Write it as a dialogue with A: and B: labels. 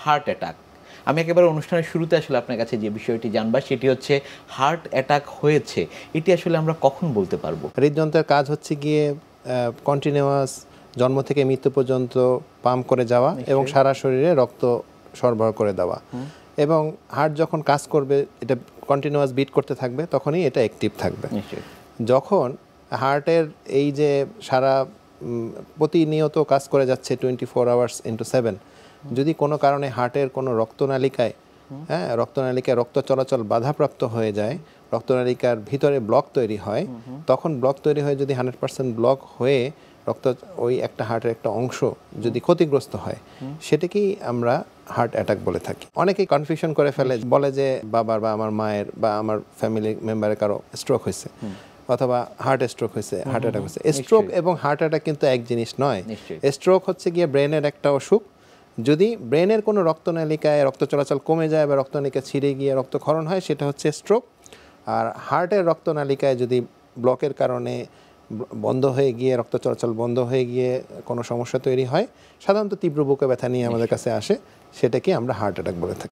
A: Heart attack. আমি একেবারে অনুষ্ঠানের শুরুতে আসলে আপনার কাছে যে বিষয়টি জানবার সেটি হচ্ছে হার্ট অ্যাটাক হয়েছে, এটি আসলে আমরা কখন বলতে পারবো?
B: হৃদযন্ত্রের কাজ হচ্ছে গিয়ে কন্টিনিউয়াস জন্ম থেকে মৃত্যু পর্যন্ত পাম্প করে যাওয়া এবং সারা শরীরে রক্ত সরবরাহ করে দেওয়া। এবং হার্ট যখন কাজ করবে, এটা কন্টিনিউয়াস বিট করতে থাকবে, তখনই এটা অ্যাক্টিভ থাকবে। যখন হার্টের এই যে সারা প্রতিনিয়ত কাজ করে যাচ্ছে 24 আওয়ার্স ইন্টু 7, যদি কোনো কারণে হার্টের কোনো রক্তনালিকায় রক্তনালিকায় রক্ত চলাচল বাধাপ্রাপ্ত হয়ে যায়, রক্তনালিকার ভিতরে ব্লক তৈরি হয়, তখন ব্লক তৈরি হয়ে যদি 100% ব্লক হয়ে রক্ত ওই একটা হার্টের একটা অংশ যদি ক্ষতিগ্রস্ত হয়, সেটাকেই আমরা হার্ট অ্যাটাক বলে থাকি। অনেকেই কনফিউশন করে ফেলে, বলে যে বাবার বা আমার মায়ের বা আমার ফ্যামিলি মেম্বারের কারো স্ট্রোক হয়েছে অথবা হার্ট স্ট্রোক হয়েছে, হার্ট অ্যাটাক হয়েছে। স্ট্রোক এবং হার্ট অ্যাটাক কিন্তু এক জিনিস নয়। স্ট্রোক হচ্ছে গিয়ে ব্রেনের একটা অসুখ। যদি ব্রেনের কোনো রক্তনালিকায় রক্ত চলাচল কমে যায় বা রক্তনালিকা ছিঁড়ে গিয়ে রক্তক্ষরণ হয়, সেটা হচ্ছে স্ট্রোক। আর হার্টের রক্তনালিকায় যদি ব্লকের কারণে বন্ধ হয়ে গিয়ে রক্ত চলাচল বন্ধ হয়ে গিয়ে কোনো সমস্যা তৈরি হয়, সাধারণত তীব্র বুকে ব্যথা নিয়ে আমাদের কাছে আসে, সেটাকে আমরা হার্ট অ্যাটাক বলে থাকি।